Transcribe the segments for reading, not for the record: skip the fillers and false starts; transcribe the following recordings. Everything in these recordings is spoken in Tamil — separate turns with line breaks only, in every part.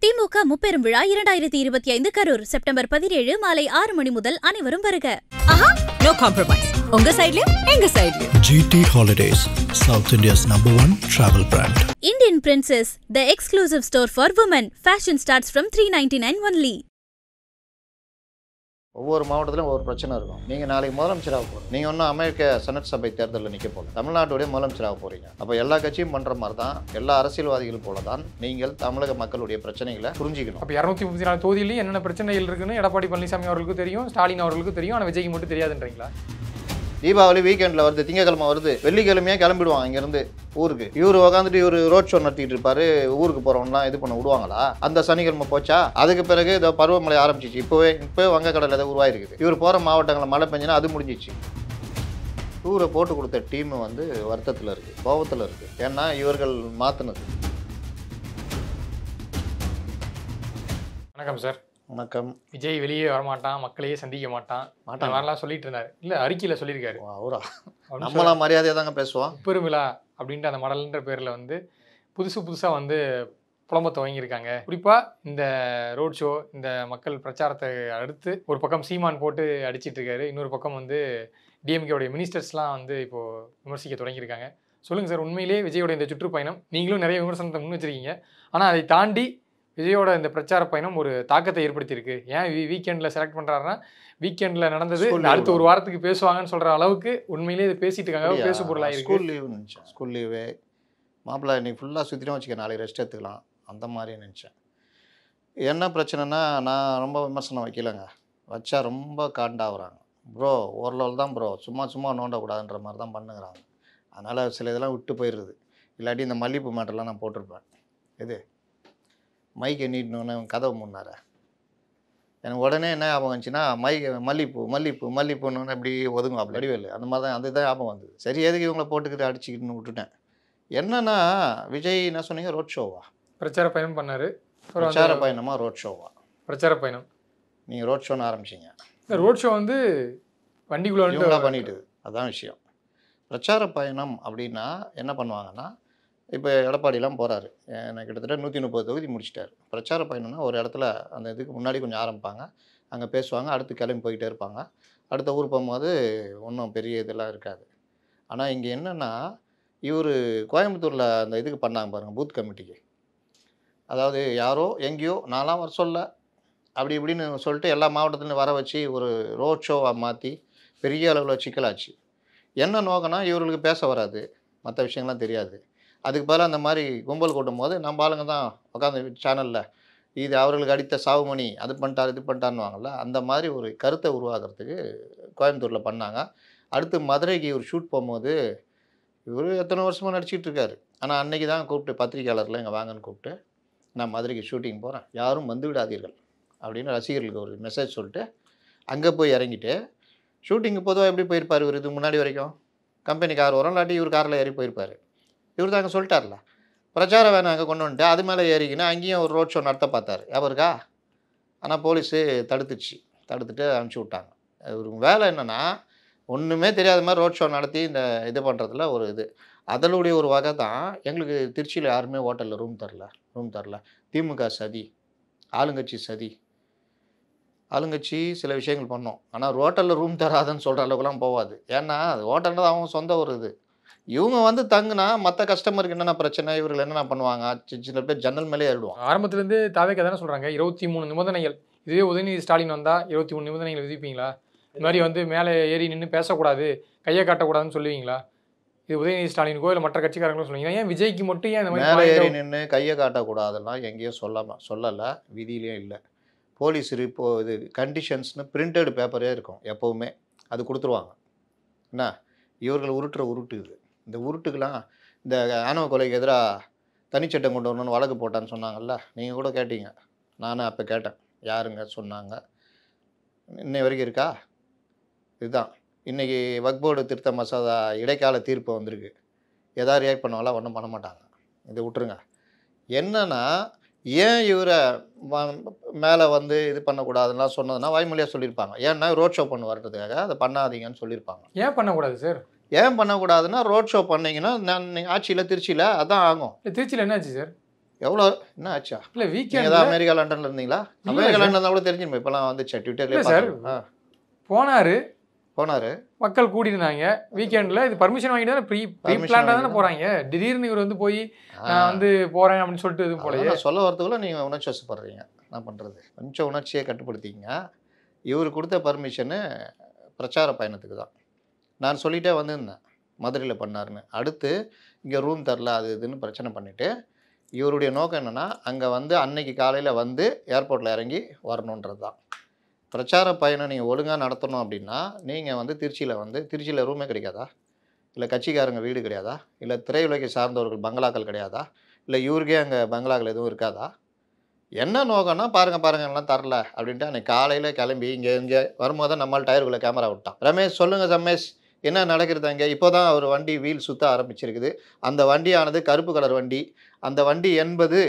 திமுக முப்பெரும் விழா 2025 கரூர் செப்டம்பர் 17 மாலை 6 மணி முதல் அனைவரும் வருக.
No compromise. உங்க சைடுலயும் எங்க சைடுலயும்.
GT Holidays, South India's #1 travel brand.
Indian Princess, the exclusive store for women. Fashion starts from 399 only.
ஒவ்வொரு மாவட்டத்திலும் ஒவ்வொரு பிரச்சனை இருக்கும். நீங்கள் நாளைக்கு முதலமைச்சராக போகிறோம். நீங்கள் ஒன்றும் அமெரிக்க செனட் சபை தேர்தலில் நிற்க போகல. தமிழ்நாட்டுடைய முதலமைச்சராக போகிறீங்க. அப்போ எல்லா கட்சியும் பண்ணுற மாதிரி தான், எல்லா அரசியல்வாதிகள் போல தான் நீங்கள் தமிழக மக்களுடைய பிரச்சனைகளை புரிஞ்சிக்கணும்.
அப்போ 234 தொகுதியிலையும் என்னென்ன பிரச்சனைகள் இருக்குன்னு எடப்பாடி பழனிசாமி அவர்களுக்கு தெரியும், ஸ்டாலின் அவர்களுக்கு தெரியும், ஆனால் விஜய்க்கு மட்டும் தெரியாதுன்றீங்களா?
தீபாவளி வீக்கெண்டில் வருது, திங்கக்கிழமை வருது, வெள்ளிக்கிழமையாக கிளம்பிடுவாங்க இங்கேருந்து ஊருக்கு. இவர் உட்காந்துட்டு இவர் ரோட் ஷோ நடத்திட்டு இருப்பாரு. ஊருக்கு போகிறவங்களாம் இது பண்ண விடுவாங்களா? அந்த சனிக்கிழமை போச்சா? அதுக்கு பிறகு இந்த பருவமழை ஆரம்பிச்சிச்சு. இப்போவே வங்கக்கடலில் ஏதோ உருவாயிருக்குது. இவர் போகிற மாவட்டங்களில் மழை பெஞ்சுன்னா அது முடிஞ்சிச்சு. டூரை போட்டு கொடுத்த டீம் வருத்தத்தில் இருக்குது, கோபத்தில் இருக்குது. ஏன்னா இவர்கள் மாற்றினது.
வணக்கம் சார்.
வணக்கம்.
விஜய் வெளியே வரமாட்டான், மக்களையே சந்திக்க மாட்டான் வரலாம் சொல்லிட்டு இருந்தாரு. இல்லை, அறிக்கையில் சொல்லியிருக்காரு.
அவரா நம்மளாம் மரியாதையாக தாங்க பேசுவோம்.
முப்பெரும் விழா அப்படின்ட்டு அந்த மடல்ன்ற பேரில் புதுசாக புலம்ப துவங்கியிருக்காங்க. குறிப்பாக இந்த ரோட் ஷோ, இந்த மக்கள் பிரச்சாரத்தை அடுத்து ஒரு பக்கம் சீமான் போட்டு அடிச்சிட்டு இருக்காரு, இன்னொரு பக்கம் டிஎம்கேவுடைய மினிஸ்டர்ஸ்லாம் இப்போது விமர்சிக்க தொடங்கியிருக்காங்க. சொல்லுங்கள் சார், உண்மையிலே விஜயோட இந்த சுற்றுப்பயணம், நீங்களும் நிறைய விமர்சனத்தை முன் வச்சிருக்கீங்க, ஆனால் அதை தாண்டி விஜயோட இந்த பிரச்சார பயணம் ஒரு தாக்கத்தை ஏற்படுத்தியிருக்கு. ஏன் வீக்கெண்டில் செலக்ட் பண்ணுறாருன்னா, வீக்கெண்டில் நடந்தது அடுத்த ஒரு வாரத்துக்கு பேசுவாங்கன்னு சொல்கிற அளவுக்கு உண்மையிலே இது பேசிட்டு இருக்காங்க, பேசு பொருளாக இருக்குது.
ஸ்கூல் லீவ் நினச்சேன். ஸ்கூல் லீவு மாப்பிள்ளை இன்னைக்கு ஃபுல்லாக சுற்றினோம் வச்சுக்க, நாளைக்கு ரெஸ்ட் எடுத்துக்கலாம் அந்த மாதிரி நினச்சேன். என்ன பிரச்சனைனா, நான் ரொம்ப விமர்சனம் வைக்கலைங்க, வச்சா ரொம்ப காண்டாகிறாங்க. ப்ரோ ஓரளவு தான் ப்ரோ, சும்மா நோண்டக்கூடாதுன்ற மாதிரி தான் பண்ணுங்கிறாங்க. அதனால் சில இதெல்லாம் விட்டு போயிடுறது. இல்லாட்டி இந்த மல்லிப்பூ மேட்டர்லாம் நான் போட்டிருப்பேன். இது மைக்கை நீட்டினோன்னு கதவு முன்னார எனக்கு உடனே என்ன ஞாபகம் வந்துச்சுன்னா, மல்லிப்பூன்னு இப்படி ஒதுங்கும் அப்படி வடிவேலு, அந்த மாதிரி தான் அதுதான் ஞாபகம் வந்தது. சரி, எதுக்கு இவங்களை போட்டுக்கிட்டு அடிச்சுக்கிட்டுன்னு விட்டுட்டேன். என்னன்னா, விஜய் என்ன சொன்னீங்க, ரோட் ஷோவா?
பிரச்சார பயணம் பண்ணார்.
பிரச்சார பயணமா ரோட் ஷோவா?
பிரச்சார பயணம்.
நீங்கள் ரோட் ஷோன்னு ஆரம்பிச்சிங்க.
இந்த ரோட் ஷோ வண்டிக்குள்ளே
பண்ணிட்டு, அதான் விஷயம். பிரச்சார பயணம் அப்படின்னா என்ன பண்ணுவாங்கன்னா, இப்போ எடப்பாடிலாம் போகிறாரு, எனக்கு கிட்டத்தட்ட 130 தொகுதி முடிச்சிட்டார். பிரச்சார பயணம்னா ஒரு இடத்துல அந்த இதுக்கு முன்னாடி கொஞ்சம் ஆரம்பிப்பாங்க, அங்கே பேசுவாங்க, அடுத்து கிளம்பி போயிட்டே இருப்பாங்க. அடுத்த ஊர் போகும்போது ஒன்றும் பெரிய இதெல்லாம் இருக்காது. ஆனால் இங்கே என்னென்னா, இவர் கோயம்புத்தூரில் அந்த இதுக்கு பண்ணாங்க பாருங்கள், பூத் கமிட்டிக்கு. அதாவது யாரோ எங்கேயோ நான்லாம் வர சொல்ல அப்படி இப்படின்னு சொல்லிட்டு எல்லா மாவட்டத்துலேயும் வர வச்சு ஒரு ரோட் ஷோவை மாற்றி பெரிய அளவில் சிக்கலாச்சு. என்ன நோக்கம்னா, இவர்களுக்கு பேச வராது, மற்ற விஷயங்கள்லாம் தெரியாது. அதுக்கு பதிலாக அந்த மாதிரி கும்பல் கூட்டும் போது நம்ம ஆளுங்க தான் உட்காந்து சேனலில் இது அவர்களுக்கு அடித்த சாவுமணி, அது பண்ணிட்டார் இது பண்ணிட்டாருன்னுவாங்கள்ல, அந்த மாதிரி ஒரு கருத்தை உருவாக்குறதுக்கு கோயம்புத்தூரில் பண்ணாங்க. அடுத்து மதுரைக்கு இவர் ஷூட் போகும்போது, இவர் எத்தனை வருஷமாக நடிச்சிட்டு இருக்காரு. ஆனால் அன்றைக்கி தான் கூப்பிட்டு பத்திரிகையாளர்லாம் இங்கே வாங்கன்னு கூப்பிட்டு, நான் மதுரைக்கு ஷூட்டிங் போகிறேன், யாரும் வந்து விடாதீர்கள் அப்படின்னு ரசிகர்களுக்கு ஒரு மெசேஜ் சொல்லிட்டு அங்கே போய் இறங்கிட்டு, ஷூட்டிங்கு பொதுவாக எப்படி போயிருப்பார் இவர் இதுக்கு முன்னாடி வரைக்கும்? கம்பெனி கார் வரும், இல்லாட்டி இவர் காரில் ஏறி போயிருப்பார். இவர் தாங்க சொல்லிட்டார்ல, பிரச்சாரம் வேணும் அங்கே கொண்டு வந்துட்டு அது மேலே ஏறிக்கின்னு அங்கேயும் ஒரு ரோட் ஷோ நடத்த பார்த்தார், அவருக்கா? ஆனால் போலீஸு தடுத்துட்டு அனுப்பிச்சி விட்டாங்க. இவருக்கு வேலை என்னென்னா, ஒன்றுமே தெரியாத மாதிரி ரோட் ஷோ நடத்தி இந்த இது பண்ணுறதுல ஒரு இது. அதனுடைய ஒரு வகை தான். எங்களுக்கு திருச்சியில் யாருமே ஹோட்டலில் ரூம் தரல. திமுக சதி, ஆளுங்கட்சி சதி. ஆளுங்கட்சி சில விஷயங்கள் பண்ணோம், ஆனால் ஹோட்டலில் ரூம் தராதுன்னு சொல்கிற அளவுக்குலாம் போகாது. ஏன்னா அது ஹோட்டல்ன்றது அவங்க சொந்த ஒரு இது. இவங்க தங்குனா மற்ற கஸ்டமருக்கு என்னென்ன பிரச்சனை, இவர்கள் என்னென்ன பண்ணுவாங்க, சில பேர் ஜன்னல் மேலே ஏறிடுவாங்க.
ஆரம்பத்துலேருந்து தாவேக்கா தானே சொல்கிறாங்க 23 நிபந்தனைகள். இதுவே உதயநிதி ஸ்டாலின் வந்தால் 23 நிபந்தனைகள் விதிப்பீங்களா? இந்த மாதிரி மேலே ஏறி நின்று பேசக்கூடாது, கையை காட்டக்கூடாதுன்னு சொல்லுவீங்களா? இது உதயநிதி ஸ்டாலினுக்கோ இல்லை மற்ற கட்சிக்காரங்களும் சொல்லுவீங்க, ஏன் விஜய்க்கு மட்டும் ஏன் இந்த மாதிரி
மேலே ஏறி நின்று கையை காட்டக்கூடாதெல்லாம் எங்கேயும் சொல்லலை, விதியிலையும் இல்லை. போலீஸ் இது கண்டிஷன்ஸ்னு பிரிண்டட் பேப்பரே இருக்கும் எப்போவுமே, அது கொடுத்துருவாங்க. என்ன இவர்கள் உருட்டு இது. இந்த உருட்டுக்கெல்லாம் இந்த ஆணவ கொலைக்கு எதிராக தனிச்சட்டம் கொண்டு வரணும்னு வழக்கு போட்டான்னு சொன்னாங்கல்ல, நீங்கள் கூட கேட்டீங்க, நானும் அப்போ கேட்டேன், யாருங்க சொன்னாங்க, இன்னை வரைக்கும் இருக்கா? இதுதான் இன்றைக்கி வக்ஃப் திருத்த மசோதா இடைக்கால தீர்ப்பு வந்திருக்கு. எதாவது ரியாக்ட் பண்ணுவாங்களா? ஒன்றும் பண்ண மாட்டாங்க. இதை விட்டுருங்க. என்னன்னா, ஏன் இவரை மேலே இது பண்ணக்கூடாதுன்னா சொன்னதுன்னா வாய்மொழியாக சொல்லியிருப்பாங்க. ஏன்னா ரோட் ஷோ பண்ண வர்றதுக்காக அதை பண்ணாதீங்கன்னு சொல்லியிருப்பாங்க.
ஏன் பண்ணக்கூடாது சார்?
ஏன் பண்ணக்கூடாதுன்னா, ரோட் ஷோ பண்ணிங்கன்னா நான் ஆட்சியில் திருச்சியில் அதான் ஆகும்.
திருச்சியில் என்னாச்சு சார்?
எவ்வளோ என்ன ஆச்சா?
இல்லை
நீங்கள்
வீக்கெண்ட்
ஏதாவது அமெரிக்கா லண்டனில் இருந்தீங்களா?
இல்ல
அமெரிக்கா
சார்.
லண்டன் கூட தெரிஞ்சிருமே, இப்போலாம் வந்துச்சு ட்விட்டர்லேயே
இல்ல சார்.
பார்த்து.
போனாரு,
போனார்.
மக்கள் கூடியிருந்தாங்க வீக்கெண்டில். இது பர்மிஷன் வாங்கிட்டு தானே ப்ரீ
Permission
பிளான்டாக தானே
வாங்கி
போகிறாங்க. திடீர்னு இவர் வந்து போய் நான் வந்து போகிறேன் அப்படின்னு சொல்லிட்டு இது போலயே.
நான் சொல்ல வரதுக்குள்ள நீங்கள் உணர்ச்சி வசப்படுறீங்க. என்ன பண்ணுறது? கொஞ்சம் உணர்ச்சியை கட்டுப்படுத்திங்க. இவர் கொடுத்த பர்மிஷனு பிரச்சார பயணத்துக்கு தான். நான் சொல்லிட்டே வந்திருந்தேன் மதுரையில் பண்ணாருன்னு. அடுத்து இங்கே ரூம் தரல அது இதுன்னு பிரச்சனை பண்ணிவிட்டு இவருடைய நோக்கம் என்னென்னா அங்கே வந்து அன்னைக்கு காலையில் வந்து ஏர்போர்ட்டில் இறங்கி வரணுன்றது தான். பிரச்சார பயணம் நீங்கள் ஒழுங்காக நடத்தணும் அப்படின்னா நீங்கள் வந்து திருச்சியில் ரூமே கிடைக்காதா? இல்லை கட்சிக்காரங்க வீடு கிடையாதா? இல்லை திரையுலகை சார்ந்தவர்கள் பங்களாக்கள் கிடையாதா? இல்லை இவருக்கே அங்கே பங்களாக்கள் எதுவும் இருக்காதா? என்ன நோக்கம்னா பாருங்கள் எல்லாம் தரல அப்படின்ட்டு அன்றைக்கி காலையில் கிளம்பி இங்கே வரும்போது தான் நம்மளால் டயருக்குள்ளே கேமரா விட்டான். ரமேஷ் சொல்லுங்கள் ரமேஷ், என்ன நடக்கிறது அங்கே? இப்போ தான் ஒரு வண்டி வீல் சுற்ற ஆரம்பிச்சிருக்குது. அந்த வண்டியானது கருப்பு கலர் வண்டி. அந்த வண்டி என்பது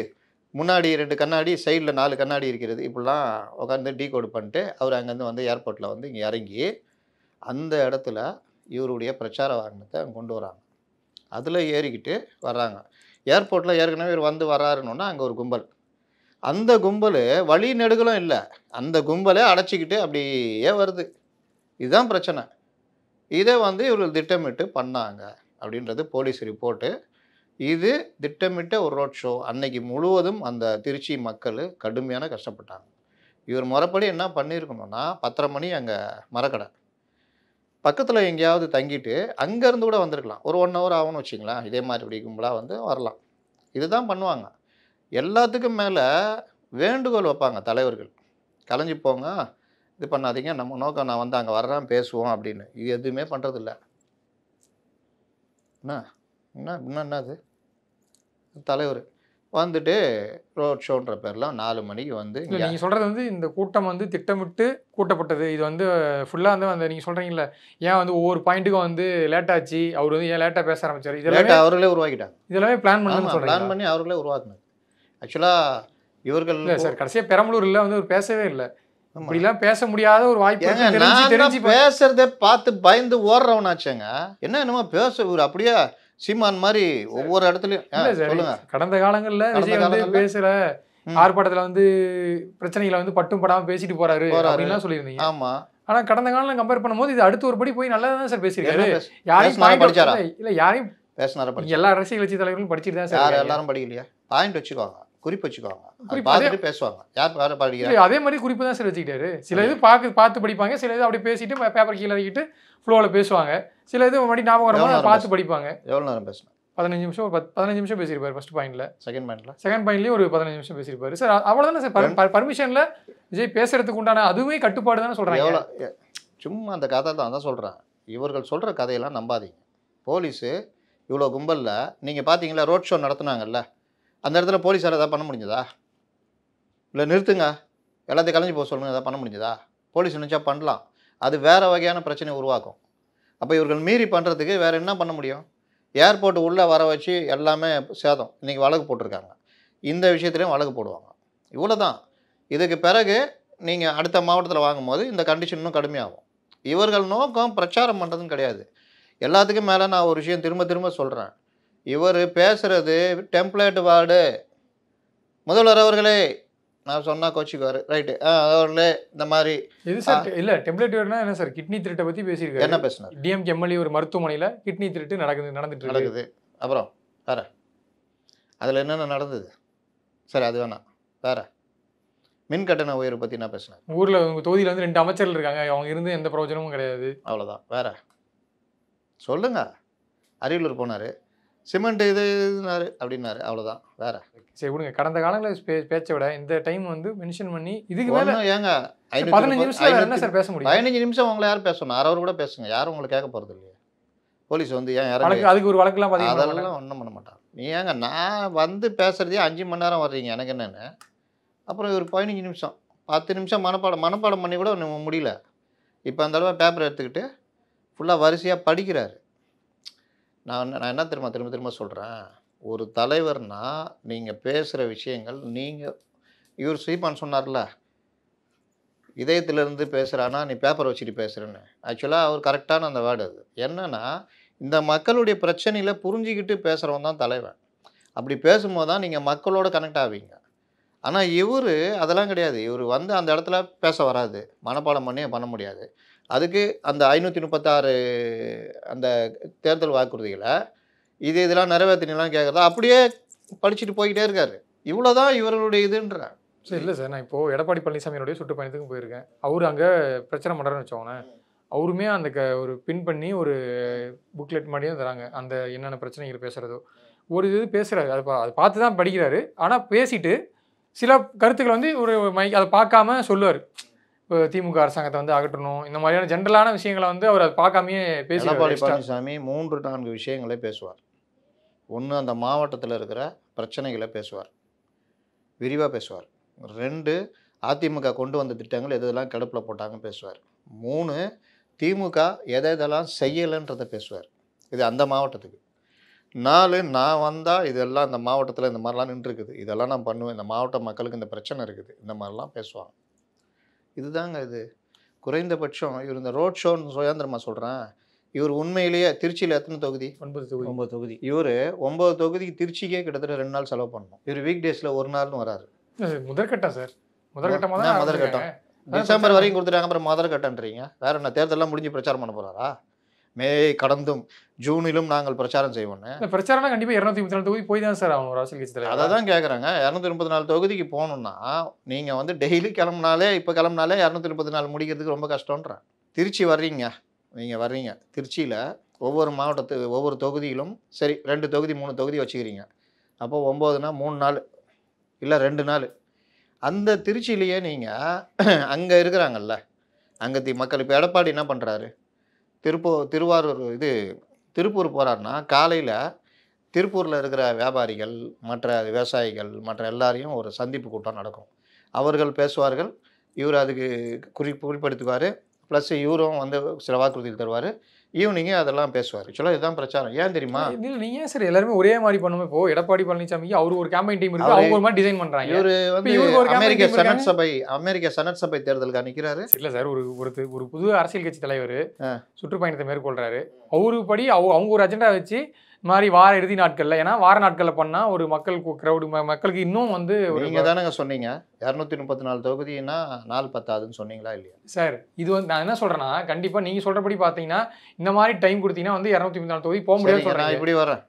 முன்னாடி 2 கண்ணாடி, சைடில் 4 கண்ணாடி இருக்கிறது. இப்படிலாம் உட்காந்து டீகோடு பண்ணிட்டு அவர் அங்கேருந்து வந்து ஏர்போர்ட்டில் வந்து இங்கே இறங்கி அந்த இடத்துல இவருடைய பிரச்சார வாகனத்தை கொண்டு வராங்க. அதில் ஏறிக்கிட்டு வர்றாங்க. ஏர்போர்ட்டில் ஏற்கனவே இவர் வந்து வர்றாருன்னா அங்கே ஒரு கும்பல். அந்த கும்பல் வழி நெடுகளும் இல்லை, அந்த கும்பலே அடைச்சிக்கிட்டு அப்படியே வருது. இதுதான் பிரச்சனை. இதை வந்து இவர்கள் திட்டமிட்டு பண்ணாங்க அப்படின்றது போலீஸ் ரிப்போர்ட்டு. இது திட்டமிட்ட ஒரு ரோட் ஷோ. அன்னைக்கு முழுவதும் அந்த திருச்சி மக்கள் கடுமையான கஷ்டப்பட்டாங்க. இவர் முறைப்படி என்ன பண்ணியிருக்கணும்னா 10:30 மணி அங்கே மரக்கடை பக்கத்தில் எங்கேயாவது தங்கிட்டு அங்கேருந்து கூட வந்திருக்கலாம். ஒரு 1 ஹவர் ஆகும்னு வச்சிங்களேன். இதே மாதிரி இப்படி கும்பலாக வந்து வரலாம். இதுதான் பண்ணுவாங்க. எல்லாத்துக்கும் மேலே வேண்டுகோள் வைப்பாங்க தலைவர்கள், கலைஞ்சி போங்க, இது பண்ணாதீங்க, நம்ம நோக்கம் நான் வந்து அங்கே வர்றேன் பேசுவோம் அப்படின்னு. இது எதுவுமே பண்ணுறதில்ல. என்னது தலைவர் வந்துட்டு ரோட் ஷோன்ற பேரில் 4 மணிக்கு வந்து
இல்லை நீங்கள் சொல்கிறது வந்து இந்த கூட்டம் வந்து திட்டமிட்டு கூட்டப்பட்டது. இது வந்து ஃபுல்லாக வந்து அந்த நீங்கள் சொல்கிறீங்கள ஏன் வந்து ஒவ்வொரு பாயிண்ட்டுக்கும் வந்து லேட் ஆச்சு, அவர் வந்து ஏன் லேட்டாக பேச ஆரம்பிச்சார், இதெல்லாம்
அவர்களே உருவாக்கிட்டாங்க.
இதெல்லாமே பிளான் பண்ணி
பிளான் பண்ணி அவர்களே உருவாக்குனது. ஆக்சுவலாக இவர்கள்
இல்லை சார், கடைசியாக பெரம்பலூரில் வந்து ஒரு பேசவே இல்லை. இப்படிலாம் பேச முடியாத ஒரு வாய்ப்பு தெரிஞ்சு
பேசுறதே பார்த்து பயந்து ஓடுறவனாச்சேங்க. என்னமோ பேச அப்படியே சீமான் மாதிரி ஒவ்வொரு இடத்துலயும்.
கடந்த காலங்கள்ல விஜய் வந்து பேசுற ஆர்ப்பாட்டத்துல வந்து பிரச்சனைகளை வந்து பட்டும் படாம பேசிட்டு போறாரு அப்படின்லாம் சொல்லியிருந்தீங்க.
ஆமா.
ஆனா கடந்த காலம் கம்பேர் பண்ணும்போது இது அடுத்து ஒரு படி போய் நல்லா தான் சார் பேசியிருக்காரு. யாரையும்
படிச்சாரா?
இல்ல யாரையும்
பேசினாரா?
எல்லா அரசியல் கட்சி தலைவர்களும் படிச்சுட்டு தான் சார்.
எல்லாரும் படிக்கலையா? பாயிண்ட் வச்சுக்குவாங்க, குறிப்பு வச்சுக்குவாங்க, பார்த்துட்டு பேசுவாங்க. யார் படிக்கிறாங்க?
அதே மாதிரி குறிப்பு தான் சார் வச்சுக்கிட்டாரு. சில இது பார்த்து படிப்பாங்க, சில இது அப்படி பேசிட்டு பேப்பர் கீழே இறக்கிட்டு ஃப்ளோவில் பேசுவாங்க. சில இது மறுபடியும் ஞாபகம் வரும்போது பார்த்து படிப்பாங்க.
எவ்வளோ நேரம் பேசணும்?
15 நிமிஷம் 15 நிமிஷம் பேசியிருப்பாரு ஃபர்ஸ்ட் பாயிண்ட்ல.
செகண்ட்
பாயிண்ட்லேயே ஒரு 15 நிமிஷம் பேசியிருப்பாரு சார். அவ்வளோதானே சார் பர்மிஷன்ல விஜய் பேசுறதுக்கு உண்டான அதுவே கட்டுப்பாடு தானே சொல்றாங்க.
சும்மா அந்த கதை தான் சொல்கிறேன். இவர்கள் சொல்கிற கதையெல்லாம் நம்பாதீங்க. போலீஸு இவ்வளோ கும்பலில் நீங்கள் பார்த்தீங்களா ரோட் ஷோ நடத்துனாங்கல்ல, அந்த இடத்துல போலீஸால் எதாவது பண்ண முடிஞ்சதா? இல்லை நிறுத்துங்க எல்லாத்தையும் கலைஞ்சி போக சொல்லுங்கள், எதாவது பண்ண முடிஞ்சதா? போலீஸ் நினச்சா பண்ணலாம். அது வேறு வகையான பிரச்சனை உருவாக்கும். அப்போ இவர்கள் மீறி பண்ணுறதுக்கு வேறு என்ன பண்ண முடியும்? ஏர்போர்ட்டு உள்ளே வர வச்சு எல்லாமே சேதம். இன்றைக்கி வழக்கு போட்டிருக்காங்க. இந்த விஷயத்துலையும் வழக்கு போடுவாங்க. இவ்வளோ தான். இதுக்கு பிறகு நீங்கள் அடுத்த மாவட்டத்தில் வாங்கும்போது இந்த கண்டிஷன் இன்னும் கடுமையாகும். இவர்கள் நோக்கம் பிரச்சாரம் பண்ணுறதுன்னு கிடையாது. எல்லாத்துக்கும் மேலே நான் ஒரு விஷயம் திரும்ப சொல்கிறேன். இவர் பேசுகிறது டெம்ப்ளேட் வார்டு. முதல்வர் அவர்களே நான் சொன்னால் கோச்சிக்குவார், ரைட்டு, அவர்களே இந்த மாதிரி
இது சார். இல்லை டெம்ப்ளேட் வேர்டுனா என்ன சார்? கிட்னி திருட்டை பற்றி பேசியிருக்காரு.
என்ன பேசினார்?
டிஎம்கே எம்எல்ஏ ஒரு மருத்துவமனையில் கிட்னி திருட்டு நடக்குது.
அப்புறம் வேறு அதில் என்னென்ன நடந்தது? சரி அது வேணாம். வேறு மின் கட்டண உயர்வு பற்றி என்ன பேசினார்?
ஊரில் உங்கள் தொகுதியில் வந்து 2 அமைச்சர்கள் இருக்காங்க, அவங்க இருந்து எந்த பிரயோஜனமும் கிடையாது.
அவ்வளோதான். வேறு சொல்லுங்க. அரியலூர் போனார், சிமெண்ட் இதுனாரு அப்படின்னாரு, அவ்வளோதான். வேறு
சரி விடுங்க. கடந்த காலங்களில் பேச்சை விட இந்த டைம் வந்து மென்ஷன் பண்ணி இதுக்கு மேலே
ஏங்க
15 நிமிஷம் என்ன சார் பேச முடியும்?
15 நிமிஷம் உங்களை யார் பேசணும்? 1 hour கூட பேசுங்க, யாரும் உங்களை கேட்க போகிறது இல்லையா? போலீஸ் வந்து ஏன் யாரும்
அதுக்கு ஒரு வழக்கெல்லாம்
அதெல்லாம் ஒன்றும் பண்ண மாட்டாங்க. நீ ஏங்க நான் வந்து பேசுகிறதே 5 மணி நேரம் வர்றீங்க எனக்கு என்னென்னு. அப்புறம் ஒரு 15 நிமிஷம் 10 நிமிஷம் மனப்பாடம் பண்ணி கூட முடியல. இப்போ அந்த அளவு பேப்பர் எடுத்துக்கிட்டு ஃபுல்லாக வரிசையாக படிக்கிறாரு. நான் என்ன திரும்ப சொல்கிறேன், ஒரு தலைவர்னா நீங்கள் பேசுகிற விஷயங்கள் இவர் சீமான் சொன்னார்ல, இதயத்திலேருந்து பேசுகிறானா நீ பேப்பர் வச்சுட்டு பேசுகிறேன்னு. ஆக்சுவலாக அவர் கரெக்டான அந்த வேர்டு அது. என்னென்னா இந்த மக்களுடைய பிரச்சனையில் புரிஞ்சிக்கிட்டு பேசுகிறவன் தான் தலைவன். அப்படி பேசும்போது தான் நீங்கள் மக்களோட கனெக்ட் ஆவீங்க. ஆனால் இவர் அதெல்லாம் கிடையாது. இவர் வந்து அந்த இடத்துல பேச வராது, மனப்பாடம் பண்ணி பண்ண முடியாது. அதுக்கு அந்த 536 அந்த தேர்தல் வாக்குறுதிகளை இதெல்லாம் நிறைவேற்றினலாம் கேட்குறதா அப்படியே படிச்சுட்டு போய்கிட்டே இருக்காரு. இவ்வளோதான் இவர்களுடைய இதுன்ற.
சரி இல்லை சார், நான் இப்போது எடப்பாடி பழனிசாமியோடைய சுற்றுப்பயணத்துக்கும் போயிருக்கேன். அவர் அங்கே பிரச்சனை பண்ணுறாருன்னு வச்சோங்களேன். அவருமே அந்த ஒரு பின் பண்ணி ஒரு புக்லெட் மாதிரியும் தராங்க, அந்த என்னென்ன பிரச்சனைகள் பேசுகிறதோ ஒரு இது பேசுகிறாரு. அதை பார்த்து தான் படிக்கிறாரு. ஆனால் பேசிட்டு சில கருத்துக்கள் வந்து ஒரு அதை பார்க்காம சொல்லுவார். இப்போ திமுக அரசாங்கத்தை வந்து அகற்றணும், இந்த மாதிரியான ஜென்ரலான விஷயங்களை வந்து அவர் அதை பார்க்காமையே பேசுவார்.
எடப்பாடி பழனிசாமி 3-4 விஷயங்களே பேசுவார். ஒன்று, அந்த மாவட்டத்தில் இருக்கிற பிரச்சனைகளை பேசுவார், விரிவாக பேசுவார். 2, அதிமுக கொண்டு வந்த திட்டங்கள் எதெல்லாம் கிடப்பில் போட்டாங்க பேசுவார். 3, திமுக எதெல்லாம் செய்யலைன்றதை பேசுவார். இது அந்த மாவட்டத்துக்கு. 4, நான் வந்தால் இதெல்லாம் இந்த மாவட்டத்தில் இந்த மாதிரிலாம் நின்றுருக்குது, இதெல்லாம் நான் பண்ணுவேன், இந்த மாவட்ட மக்களுக்கு இந்த பிரச்சனை இருக்குது, இந்த மாதிரிலாம் பேசுவாங்க. இதுதாங்க இது. குறைந்தபட்சம் இவர் இந்த ரோட் ஷோன்னு சுதந்திரமாக சொல்கிறேன். இவர் உண்மையிலேயே திருச்சியில் எத்தனை தொகுதி?
9 தொகுதி.
இவர் 9 தொகுதிக்கு திருச்சிக்கே கிட்டத்தட்ட 2 நாள் செலவு பண்ணணும். இவர் வீக் டேஸில் 1 நாள்னு வராரு.
முதற்கட்டம் சார், முதற்கட்டமாக தான்
முதற்கட்டம். டிசம்பர் வரைக்கும் கொடுத்துட்டாங்க, அப்புறம் முதற்கட்டன்றீங்க. வேற என்ன, தேர்தலெல்லாம் முடிஞ்சு பிரச்சாரம் பண்ண போகிறாரா? மே கடந்தும் ஜூனிலும் நாங்கள் பிரச்சாரம் செய்வோன்னு.
பிரச்சாரம்னா கண்டிப்பாக 234 தொகுதி போய் தான் சார் அவங்க ஒரு அரசியல் கட்சி தலைவர்.
அதை தான் கேட்குறாங்க. 234 தொகுதிக்கு போகணுன்னா நீங்கள் வந்து டெய்லி கிளம்புனாலே, இப்போ கிளம்புனாலே 234 முடிக்கிறதுக்கு ரொம்ப கஷ்டன்றேன். திருச்சி வர்றீங்க, நீங்கள் வர்றீங்க, திருச்சியில் ஒவ்வொரு ஒவ்வொரு தொகுதியிலும் சரி 2 தொகுதி 3 தொகுதி வச்சுக்கிறீங்க. அப்போ 9னா 3 நாள் இல்லை 2 நாள். அந்த திருச்சியிலேயே நீங்கள் அங்கே இருக்கிறாங்கல்ல, அங்கே மக்கள். இப்போ எடப்பாடி என்ன பண்ணுறாரு? திருப்பூர் போகிறாருன்னா காலையில் திருப்பூரில் இருக்கிற வியாபாரிகள், மற்ற விவசாயிகள், மற்ற எல்லாரையும் ஒரு சந்திப்பு கூட்டம் நடக்கும். அவர்கள் பேசுவார்கள், இவர் அதுக்கு குறிப்படுத்துவார். ப்ளஸ் இவரும் வந்து சில வாக்குறுதிகள் தருவார். ஈவினிங்கே அதெல்லாம் பேசுவார். ஆக்சுவலாக இதுதான் பிரச்சாரம். ஏன் தெரியுமா?
இல்லை, நீங்கள் ஏன் சார் எல்லாருமே ஒரே மாதிரி பண்ணுவோம்? இப்போ எடப்பாடி பழனிசாமிக்கு அவர் ஒரு கேம்பெயின் டீம் இருக்குது, அவங்க ஒரு மாதிரி டிசைன் பண்ணுறாங்க.
இவர் வந்து அமெரிக்க செனட் சபை தேர்தலுக்கு நிற்கிறாரு.
இல்லை சார், ஒரு புது அரசியல் கட்சி தலைவர் சுற்றுப்பயணத்தை மேற்கொள்கிறாரு. அவரு படி அவங்க ஒரு அஜெண்டா வச்சு இந்த மாதிரி வார இறுதி நாட்களில், ஏன்னா வார நாட்களில் பண்ணால் ஒரு மக்களுக்கு இன்னும் வந்து
நீங்கள் தானேங்க சொன்னீங்க 234 தொகுதினா நாள் பத்தாதுன்னு சொன்னீங்களா இல்லையா?
சார், இது வந்து நான் என்ன சொல்கிறேன்னா, கண்டிப்பாக நீங்கள் சொல்கிறபடி பார்த்தீங்கன்னா இந்த மாதிரி டைம் கொடுத்தீங்கன்னா வந்து 234 தொகுதி போக முடியாது.
நான் இப்படி வரேன்.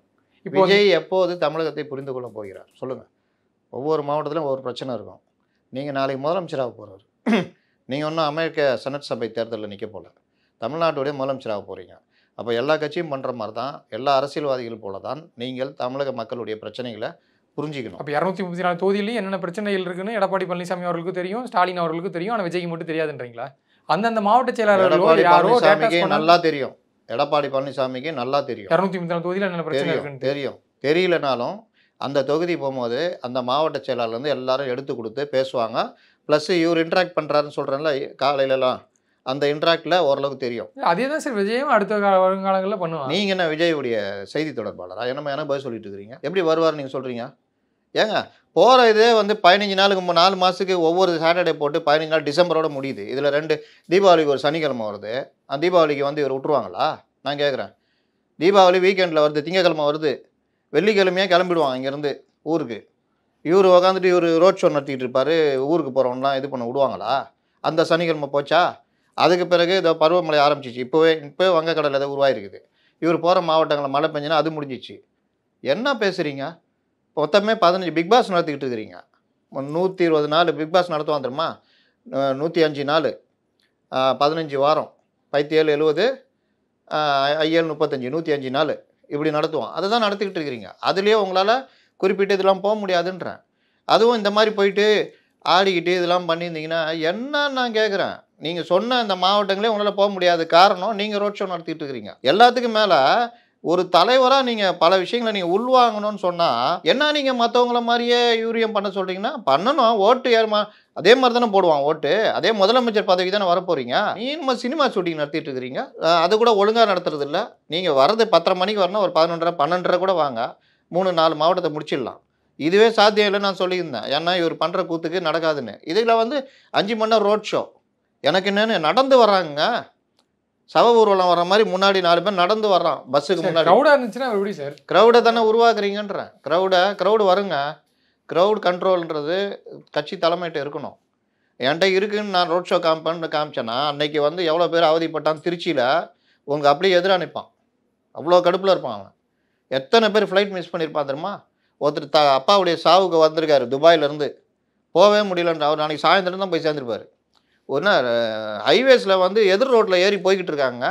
இப்போ விஜய் எப்போது தமிழகத்தை புரிந்து கொள்ள போகிறார் சொல்லுங்கள். ஒவ்வொரு மாவட்டத்திலும் ஒவ்வொரு பிரச்சனை இருக்கும். நீங்கள் நாளைக்கு முதலமைச்சராக போகிறார். நீங்கள் ஒன்றும் அமெரிக்க செனட் சபை தேர்தலில் நிற்க போல, தமிழ்நாட்டுடைய முதலமைச்சராக போகிறீங்க. அப்போ எல்லா கட்சியும் பண்ணுற மாதிரி தான், எல்லா அரசியல்வாதிகள் போல தான் நீங்கள் தமிழக மக்களுடைய பிரச்சனைகளை புரிஞ்சிக்கணும்.
அப்போ 234 தொகுதியிலேயும் என்னென்ன பிரச்சனைகள் இருக்குன்னு எடப்பாடி பழனிசாமி அவர்களுக்கும் தெரியும், ஸ்டாலின் அவர்களுக்கும் தெரியும். ஆனால் விஜய்க்கு மட்டும் தெரியாதுன்றீங்களா? அந்தந்த மாவட்ட செயலாளர்கள் யாரோ
நல்லா தெரியும். எடப்பாடி பழனிசாமிக்கு நல்லா தெரியும்
234 தொகுதியில் என்னென்ன பிரச்சனை இருக்குன்னு
தெரியும். தெரியலனாலும் அந்த தொகுதி போகும்போது அந்த மாவட்ட செயலாளர் வந்து எல்லாரும் எடுத்து கொடுத்து பேசுவாங்க. ப்ளஸ் இவர் இன்ட்ராக்ட் பண்ணுறாருன்னு சொல்கிறேன்ல காலையிலலாம், அந்த இன்ட்ராக்டில் ஓரளவுக்கு தெரியும்.
அதே தான் சார் விஜயும் அடுத்த வருங்காலங்களில் பண்ணுவாங்க.
நீங்கள் என்ன விஜயுடைய செய்தி தொடர்பாளரா? என்ன பதில் சொல்லிட்டு இருக்கிறீங்க? எப்படி வருவார் நீங்கள் சொல்கிறீங்க? ஏங்க போகிற இதே வந்து 15 நாளுக்கு 4 மாதத்துக்கு ஒவ்வொரு சாட்டர்டே போட்டு 15 நாள் டிசம்பரோட முடியுது. இதில் 2 தீபாவளிக்கு ஒரு சனிக்கிழமை வருது. அந்த தீபாவளிக்கு வந்து இவர் விட்டுருவாங்களா? நான் கேட்குறேன். தீபாவளி வீக்கெண்டில் வருது, திங்கக்கிழமை வருது, வெள்ளிக்கிழமையாக கிளம்பிடுவாங்க இங்கேருந்து ஊருக்கு. இவர் உக்காந்துட்டு இவர் ரோட் ஷோ நடத்திட்டு இருப்பார். ஊருக்கு போகிறவங்களாம் இது பண்ண விடுவாங்களா? அந்த சனிக்கிழமை போச்சா? அதுக்கு பிறகு இந்த பருவமழை ஆரம்பிச்சிச்சு. இப்போவே வங்கக்கடலில் ஏதோ உருவாயிருக்குது. இவர் போகிற மாவட்டங்களில் மழை பெஞ்சுன்னா அது முடிஞ்சிச்சு. என்ன பேசுகிறீங்க? மொத்தமே 15 பிக் பாஸ் நடத்திக்கிட்டு இருக்கிறீங்க. 120 நாள் பிக் பாஸ் நடத்துவான் தெரியுமா? 105 நாள், 15 வாரம், 17 70, 7 35, 105 நாள் இப்படி நடத்துவான். அதை தான் நடத்திக்கிட்டு இருக்கிறீங்க. அதுலேயே உங்களால் குறிப்பிட்டு இதெல்லாம் போக முடியாதுன்றேன். அதுவும் இந்த மாதிரி போயிட்டு ஆடிக்கிட்டு இதெல்லாம் பண்ணியிருந்தீங்கன்னா என்ன நான் கேட்குறேன். நீங்கள் சொன்ன இந்த மாவட்டங்களே உங்களால் போக முடியாது. காரணம் நீங்கள் ரோட் ஷோ நடத்திட்டு இருக்கிறீங்க. எல்லாத்துக்கும் மேலே ஒரு தலைவராக நீங்கள் பல விஷயங்களை நீங்கள் உள்வாங்கணும்னு சொன்னால் என்ன நீங்கள் மற்றவங்கள மாதிரியே யூரியம் பண்ண சொல்கிறீங்கன்னா பண்ணணும். ஓட்டு அதே மாதிரி தானே போடுவான் ஓட்டு. அதே முதலமைச்சர் பதவி தானே வரப்போகிறீங்க. நீங்கள் சினிமா ஷூட்டிங் நடத்திட்டு இருக்கிறீங்க. அது கூட ஒழுங்காக நடத்துறது இல்லை. நீங்கள் வர்றது 10:30 மணிக்கு வரணும், ஒரு 11:30 12:30 கூட வாங்க, 3-4 மாவட்டத்தை முடிச்சிடலாம். இதுவே சாத்தியம் இல்லைன்னு நான் சொல்லியிருந்தேன். ஏன்னா இவர் பண்ணுற கூத்துக்கு நடக்காதுன்னு. இதில் வந்து 5 மணி நேரம் ரோட் ஷோ. எனக்கு என்னென்னு நடந்து வர்றாங்க. சவ ஊர்வலம் வர மாதிரி முன்னாடி 4 பேர் நடந்து வர்றான் பஸ்ஸுக்கு முன்னாடி.
க்ரௌடா இருந்துச்சுன்னா எப்படி சார்?
க்ரௌடை தானே உருவாக்குறீங்கன்றேன். க்ரௌடு வருங்க. க்ரௌட் கண்ட்ரோல்ன்றது கட்சி தலைமையிட்ட இருக்கணும். என்கிட்ட இருக்குன்னு நான் ரோட் ஷோ காமிச்சேன்னா அன்னைக்கு வந்து எவ்வளோ பேர் அவதிப்பட்டான். திருச்சியில் உங்கள் அப்படியே எதிராக நிற்பான். அவ்வளோ கடுப்பில் இருப்பான் அவன். எத்தனை பேர் ஃப்ளைட் மிஸ் பண்ணியிருப்பான் தெரியுமா? ஒருத்தர் அப்பாவுடைய சாவுக்கு வந்திருக்காரு துபாயிலேருந்து, போகவே முடியலன்ற. அவர் நாளைக்கு சாயந்தரம் தான் போய் சேர்ந்துருப்பார். ஒன்று ஹைவேஸில் வந்து எதிர் ரோட்டில் ஏறி போய்கிட்டு இருக்காங்க.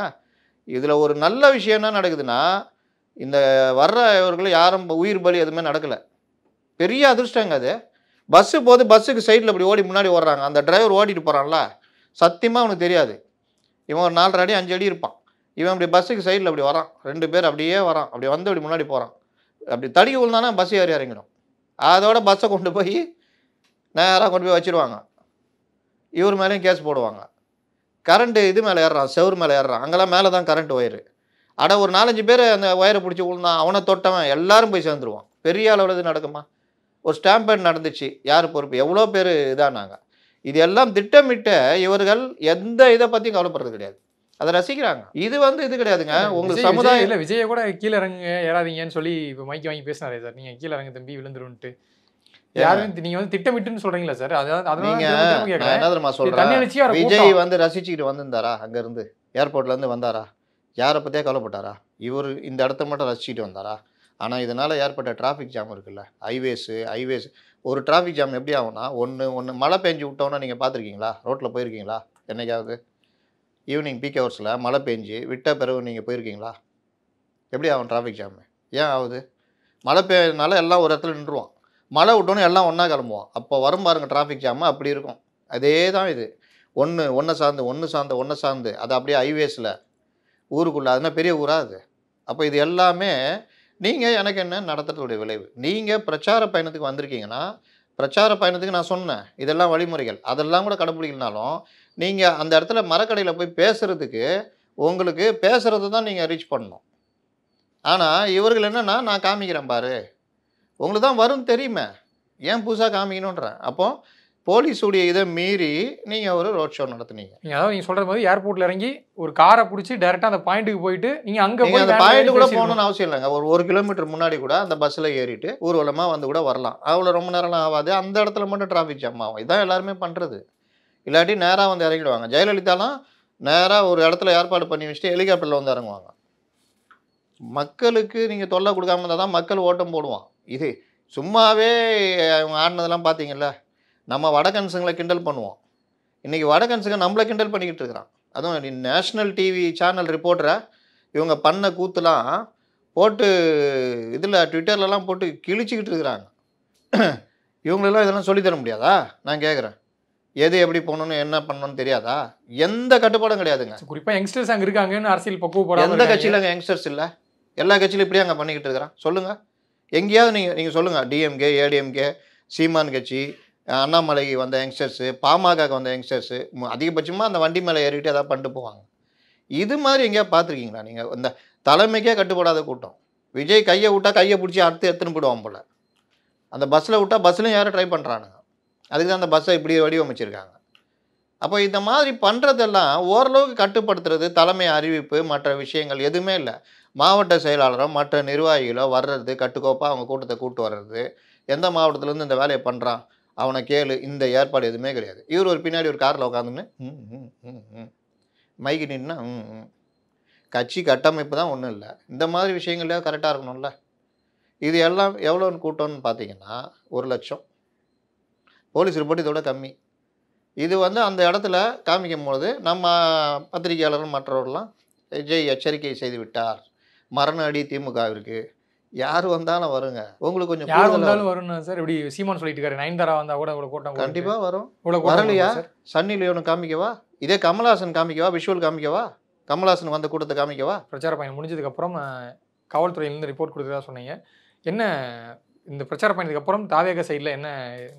இதில் ஒரு நல்ல விஷயம் என்ன நடக்குதுன்னா, இந்த வர்ற இவர்கள் யாரும் உயிர் பலி எதுவுமே நடக்கலை. பெரிய அதிர்ஷ்டங்க அது. பஸ்ஸு போது பஸ்ஸுக்கு சைடில் இப்படி ஓடி முன்னாடி ஓடுறாங்க. அந்த டிரைவர் ஓடிட்டு போகிறான்ல, சத்தியமாக அவனுக்கு தெரியாது. இவன் ஒரு 4.5 அடி 5 அடி இருப்பான். இவன் அப்படி பஸ்ஸுக்கு சைடில் அப்படி வரான். 2 பேர் அப்படியே வரான். அப்படி வந்து அப்படி முன்னாடி போகிறான். அப்படி தடுக்கி விழுந்தானா பஸ் ஏறி இறங்கிடும். அதோட பஸ்ஸை கொண்டு போய் நேராக கொண்டு போய் வச்சுருவாங்க. இவர் மேலேயும் கேஸ் போடுவாங்க. கரண்ட்டு இது மேலே ஏறுறான், செவுறு மேலே ஏறுறான். அங்கெல்லாம் மேலே தான் கரண்ட் ஒயரு. ஆனால் ஒரு 4-5 பேர் அந்த ஒயரை பிடிச்சி விழுந்தான், அவனை தொட்டவன் எல்லாரும் போய் சேர்ந்துருவான். பெரிய அளவில் இது நடக்குமா? ஒரு ஸ்டாம்பேட் நடந்துச்சு, யார் பொறுப்பு? எவ்வளோ பேர் இதானாங்க? இது எல்லாம் திட்டமிட்ட இவர்கள் எந்த இதை பற்றியும் கவலைப்படுறது கிடையாது. அதை ரசிக்கிறாங்க. இது வந்து இது கிடையாதுங்க. உங்களுக்கு சமுதாயம்
இல்லை, விஜயை கூட கீழே இறங்குங்க ஏறாதீங்கன்னு சொல்லி இப்போ மைக்கு வாங்கி பேசினாரே சார். நீங்கள் கீழே இறங்க தம்பி விழுந்துருன்ட்டு யாரும் நீங்கள் வந்து திட்டமிட்டுன்னு சொல்கிறீங்களா சார்?
என்ன தெரியுமா சொல்கிறேன்? விஜய் வந்து ரசிச்சுக்கிட்டு வந்திருந்தாரா? அங்கேருந்து ஏர்போர்ட்லேருந்து வந்தாரா? யாரை பற்றியா கவலைப்பட்டாரா? இவர் இந்த இடத்த மட்டும் ரசிச்சுட்டு வந்தாரா? ஆனால் இதனால் ஏற்பட்ட டிராஃபிக் ஜாம் இருக்குல்ல, ஹைவேஸ் ஒரு டிராஃபிக் ஜாம் எப்படி ஆகும்னா, ஒன்று மழை பெஞ்சு விட்டோன்னா நீங்கள் பார்த்துருக்கீங்களா? ரோட்டில் போயிருக்கீங்களா என்னைக்காவது? ஈவினிங் பீக் ஹவர்ஸில் மழை பெஞ்சு விட்ட பிறகு நீங்கள் போயிருக்கீங்களா? எப்படி ஆகும் டிராஃபிக் ஜாமு? ஏன் ஆகுது? மழை பெய்யறதுனால எல்லாம் ஒரு இடத்துல நின்றுவான். மழை விட்டோன்னே எல்லாம் ஒன்றா கிளம்புவான். அப்போ வரும் பாருங்கள் டிராஃபிக் ஜாமு, அப்படி இருக்கும். அதே தான் இது. ஒன்று சார்ந்து அது அப்படியே ஹைவேஸில் ஊருக்குள்ளே. அதுனா பெரிய ஊரா அது? அப்போ இது எல்லாமே நீங்கள் எனக்கு என்ன நடத்துறதுடைய விளைவு. நீங்கள் பிரச்சார பயணத்துக்கு வந்திருக்கீங்கன்னா, பிரச்சார பயணத்துக்கு நான் சொன்னேன் இதெல்லாம் வழிமுறைகள், அதெல்லாம் கூட கடைப்பிடிக்கலனாலும் நீங்கள் அந்த இடத்துல மரக்கடையில் போய் பேசுகிறதுக்கு உங்களுக்கு பேசுகிறது தான் நீங்கள் ரீச் பண்ணணும். ஆனால் இவர்கள் என்னென்னா, நான் காமிக்கிறேன் பாரு, உங்களுக்கு தான் வரும் தெரியுமே, ஏன் புதுசாக காமிக்கணுன்றேன். அப்போது போலீஸுடைய இதை மீறி நீங்கள் ஒரு ரோட் ஷோ நடத்துனீங்க.
நீங்கள் அதாவது நீங்கள் சொல்கிற மாதிரி ஏர்போர்ட்டில் இறங்கி ஒரு காரை பிடிச்சி டேரெக்டாக அந்த பாயிண்ட்டுக்கு போயிட்டு நீங்கள் அங்கே போய்
அந்த பாயிண்ட் கூட போகணுன்னு அவசியம் இல்லைங்க. ஒரு 1 கிலோமீட்டர் முன்னாடி கூட அந்த பஸ்ஸில் ஏறிட்டு ஊர்வலமாக வந்து கூட வரலாம். அவ்வளோ ரொம்ப நேரம்லாம் ஆகாது. அந்த இடத்துல மட்டும் டிராஃபிக் ஜாம் ஆகும். இதுதான் எல்லாருமே பண்ணுறது. இல்லாட்டி நேராக வந்து இறங்கிடுவாங்க. ஜெயலலிதாலாம் நேராக ஒரு இடத்துல ஏற்பாடு பண்ணி வச்சுட்டு ஹெலிகாப்டரில் வந்து இறங்குவாங்க. மக்களுக்கு நீங்கள் தொல்லை கொடுக்காம இருந்தால் தான் மக்கள் ஓட்டம் போடுவான். இது சும்மாவே அவங்க ஆடினதெல்லாம் பார்த்தீங்கல்ல. நம்ம வடகன்ஸுங்களை கிண்டல் பண்ணுவோம். இன்றைக்கி வடகன்ஸுங்க நம்மளை கிண்டல் பண்ணிக்கிட்டு இருக்கிறான். அதுவும் நேஷ்னல் டிவி சேனல் ரிப்போர்ட்டரை இவங்க பண்ண கூத்துலாம் போட்டு இதில் ட்விட்டர்லலாம் போட்டு கிழிச்சிக்கிட்டு இருக்கிறாங்க. இவங்களெல்லாம் இதெல்லாம் சொல்லித்தர முடியாதா? நான் கேட்குறேன். எது எப்படி போகணுன்னு என்ன பண்ணணும்னு தெரியாதா? எந்த கட்டுப்பாடும் கிடையாதுங்க.
குறிப்பாக யங்ஸ்டர்ஸ் அங்கே இருக்காங்கன்னு அரசியல் பக்குவப்படாத
எந்த கட்சியில் அங்கே யங்ஸ்டர்ஸ் இல்லை? எல்லா கட்சியிலும் இப்படியே அங்கே பண்ணிக்கிட்டு இருக்கிறான். சொல்லுங்கள், எங்கேயாவது நீங்கள் சொல்லுங்கள். டிஎம்கே, ஏடிஎம்கே, சீமான் கட்சி, அண்ணாமலைக்கு வந்த யங்ஸ்டர்ஸு, பாமகக்கு வந்த யங்ஸ்டர்ஸு அதிகபட்சமாக அந்த வண்டி மேலே ஏறிட்டு எதாவது பண்ணிட்டு போவாங்க. இது மாதிரி எங்கேயா பார்த்துருக்கீங்களா நீங்கள்? இந்த தலைமைக்கே கட்டுப்படாத கூட்டம். விஜய் கையை விட்டால் கையை பிடிச்சி எடுத்துன்னு போடுவான் போல். அந்த பஸ்ஸில் விட்டால் பஸ்லையும் யாரும் ட்ரை பண்ணுறானுங்க. அதுக்கு தான் அந்த பஸ்ஸை இப்படி வடிவமைச்சிருக்காங்க. அப்போ இந்த மாதிரி பண்ணுறதெல்லாம் ஓரளவுக்கு கட்டுப்படுத்துறது தலைமை அறிவிப்பு மற்ற விஷயங்கள் எதுவுமே இல்லை. மாவட்ட செயலாளரோ மற்ற நிர்வாகிகளோ வர்றது, கட்டுக்கோப்பாக அவங்க கூட்டத்தை கூட்டு வர்றது, எந்த மாவட்டத்துலேருந்து இந்த வேலையை பண்ணுறான் அவனை கேளு, இந்த ஏற்பாடு எதுவுமே கிடையாது. இவர் ஒரு பின்னாடி ஒரு காரில் உட்காந்துன்னு மைக்கு நின்னா கட்சி கட்டமைப்பு தான் ஒன்றும் இல்லை. இந்த மாதிரி விஷயங்கள்ல கரெக்டாக இருக்கணும்ல. இது எல்லாம் எவ்வளோன்னு கூட்டம்னு பார்த்தீங்கன்னா 1,00,000. போலீஸ் ரிப்போர்ட் இதோட கம்மி. இது வந்து அந்த இடத்துல காமிக்கும் பொழுது நம்ம பத்திரிகையாளர்கள் மற்றவர்கள்லாம் விஜய் எச்சரிக்கை செய்து விட்டார், மரண அடி திமுகவிற்கு, யார் வந்தாலும் வருங்க, உங்களுக்கு கொஞ்சம்
யார் வந்தாலும் வரும் சார். இப்படி சீமான் சொல்லிட்டு இருக்காரு, நயன்தாரா வந்தால் கூட இவ்வளோ கூட்டம்
கண்டிப்பாக வரும். வரலையா? சன்னி லியோனு காமிக்கவா? இதே கமல்ஹாசன் காமிக்கவா? விஷுவல் காமிக்கவா? கமல்ஹாசன் வந்த கூட்டத்தை காமிக்கவா?
பிரச்சார பயணம் முடிஞ்சதுக்கப்புறம் காவல்துறையிலேருந்து ரிப்போர்ட் கொடுத்ததா சொன்னீங்க. என்ன இந்த பிரச்சார பயணத்துக்கு அப்புறம் தாவேக சைடில் என்ன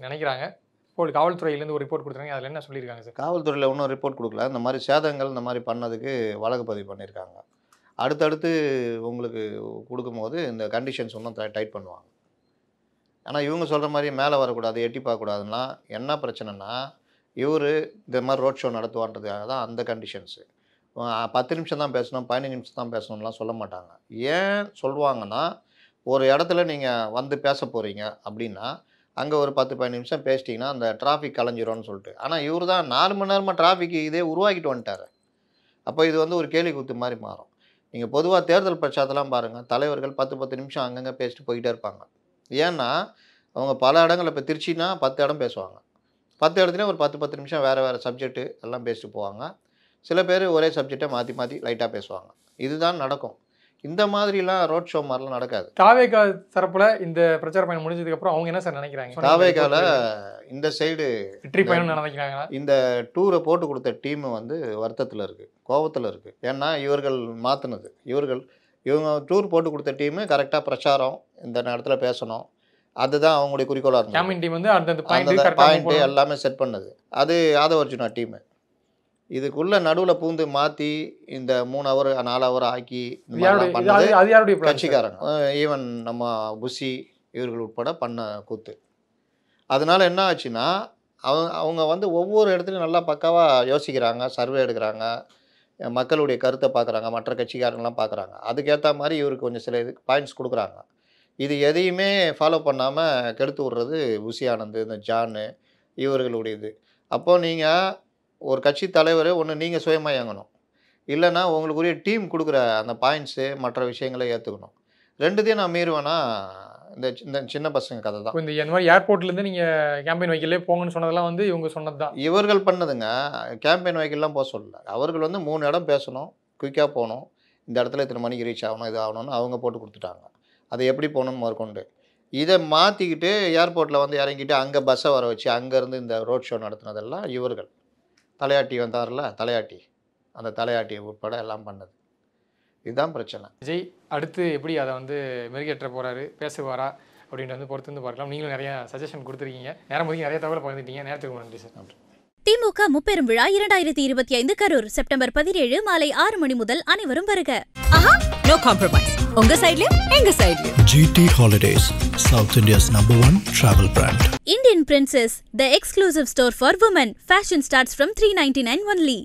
நினைக்கிறாங்க? இப்போ காவல்துறையிலேருந்து ஒரு ரிப்போர்ட் கொடுத்துருங்க, அதில் என்ன சொல்லியிருக்காங்க சார்?
காவல்துறையில் ஒன்றும் ரிப்போர்ட் கொடுக்கல. இந்த மாதிரி சேதங்கள் இந்த மாதிரி பண்ணதுக்கு வழக்கு பதிவு பண்ணியிருக்காங்க. அடுத்தடுத்து உங்களுக்கு கொடுக்கும்போது இந்த கண்டிஷன்ஸ் இன்னும் டைட் பண்ணுவாங்க. ஆனால் இவங்க சொல்கிற மாதிரி மேலே வரக்கூடாது, எட்டி பார்க்கக்கூடாதுன்னா என்ன பிரச்சனைனா, இவர் இந்த மாதிரி ரோட் ஷோ நடத்துவான்றதுக்காக தான் அந்த கண்டிஷன்ஸு. 10 நிமிஷம் தான் பேசணும், 15 நிமிஷம் தான் பேசணும்லாம் சொல்ல மாட்டாங்க. ஏன் சொல்லுவாங்கன்னா, ஒரு இடத்துல நீங்கள் வந்து பேச போகிறீங்க அப்படின்னா, அங்கே ஒரு 10-15 நிமிஷம் பேசிட்டிங்கன்னா அந்த டிராஃபிக் கலைஞ்சிரும்னு சொல்லிட்டு. ஆனால் இவர் தான் 4 மணி நேரமாக டிராஃபிக் இதே உருவாக்கிட்டு வந்துட்டார். அப்போ இது வந்து ஒரு கேலி கூத்து மாதிரி மாறும். நீங்கள் பொதுவாக தேர்தல் பிரச்சாரத்தெல்லாம் பாருங்கள், தலைவர்கள் 10 நிமிஷம் அங்கங்கே பேசிட்டு போயிட்டே இருப்பாங்க. ஏன்னா அவங்க பல இடங்கள் இப்போ திருச்சின்னா 10 இடம் பேசுவாங்க. 10 இடத்துலையும் ஒரு 10 நிமிஷம் வேறு சப்ஜெக்ட்டு எல்லாம் பேசிட்டு போவாங்க. சில பேர் ஒரே சப்ஜெக்டை மாற்றி லைட்டாக பேசுவாங்க. இதுதான் நடக்கும். இந்த மாதிரிலாம் ரோட் ஷோ மாதிரிலாம் நடக்காது.
தாவேகா தரப்புல இந்த பிரச்சார பயணம் முடிஞ்சதுக்கப்புறம் அவங்க என்ன சார் நினைக்கிறாங்க?
தாவேகால இந்த சைடு
வெற்றி பயணம் நினைக்கிறாங்களா?
இந்த டூரை போட்டு கொடுத்த டீம் வந்து வருத்தத்தில் இருக்குது, கோபத்தில் இருக்குது. ஏன்னா இவர்கள் மாற்றினது, இவங்க டூர் போட்டு கொடுத்த டீமு கரெக்டாக பிரச்சாரம் இந்த நேரத்தில் பேசணும், அதுதான் அவங்களுடைய குறிக்கோளாக இருந்தது.
கேம்பிங் டீம் வந்து அந்த
பாயிண்ட்டு எல்லாமே செட் பண்ணது அது ஆதவர்ஜுனா டீமு. இதுக்குள்ளே நடுவில் பூந்து மாற்றி இந்த 3 ஹவர் 4 ஹவர் ஆக்கி கட்சிக்காரங்க, ஈவன் நம்ம புஷி இவர்கள் உட்பட பண்ண கூத்து. அதனால என்ன ஆச்சுன்னா அவங்க வந்து ஒவ்வொரு இடத்துலையும் நல்லா பக்காவாக யோசிக்கிறாங்க, சர்வே எடுக்கிறாங்க, மக்களுடைய கருத்தை பார்க்குறாங்க, மற்ற கட்சிக்காரங்களாம் பார்க்குறாங்க. அதுக்கேற்ற மாதிரி இவருக்கு கொஞ்சம் சில பாயிண்ட்ஸ் கொடுக்குறாங்க. இது எதையுமே ஃபாலோ பண்ணாமல் கெடுத்து விட்றது புஷி ஆனந்த், இந்த ஜானு இவர்களுடைய இது. அப்போது நீங்கள் ஒரு கட்சி தலைவர் ஒன்று நீங்கள் சுயமாக இயங்கணும், இல்லைன்னா உங்களுக்குரிய டீம் கொடுக்குற அந்த பாயிண்ட்ஸு மற்ற விஷயங்களை ஏற்றுக்கணும். ரெண்டுத்தையும் நான் மீறுவேன்னா இந்த சின்ன பசங்க கதை தான்.
இந்த மாதிரி ஏர்போர்ட்லேருந்து நீங்கள் கேம்பெயின் வைக்கலே போங்கன்னு சொன்னதெல்லாம் வந்து இவங்க சொன்னது தான்.
இவர்கள் பண்ணதுங்க. கேம்பெயின் வைக்கலாம் போக சொல்லலை. அவர்கள் வந்து 3 இடம் பேசணும், குயிக்காக போகணும், இந்த இடத்துல இத்தனை மணிக்கு ரீச் ஆகணும், இது ஆகணும்னு அவங்க போட்டு கொடுத்துட்டாங்க. அது எப்படி போகணுன்னு முதற்கொண்டு இதை மாற்றிக்கிட்டு ஏர்போர்ட்டில் வந்து இறங்கிட்டு அங்கே பஸ்ஸை வர வச்சு அங்கேருந்து இந்த ரோட் ஷோ நடத்துனதெல்லாம் இவர்கள். தலையாட்டி வந்தார்ல, தலையாட்டி, அந்த தலையாட்டி உட்பட எல்லாம் பண்ணது. இதுதான் பிரச்சனை.
விஜய் அடுத்து எப்படி அதை வந்து மெருகேற்ற போகிறாரு, பேசுவாரா அப்படின்ட்டு வந்து பொறுத்து வந்து பார்க்கலாம். நீங்களும் நிறைய சஜஷன் கொடுத்துருக்கீங்க, நேரம் ஒதுக்கி நிறைய தகவல் பகிர்ந்துட்டீங்க. நேரத்துக்கு நன்றி சார். நன்றி.
திமுக முப்பெரும் விழா 2025 கரூர் செப்டம்பர் 17 மாலை 6 மணி முதல் அனைவரும் வருக.
No compromise. உங்க சைடுலயும் எங்க சைடுலயும்.
GT Holidays, South India's #1 travel brand.
Indian Princess, the exclusive store for women. Fashion starts from $399 only.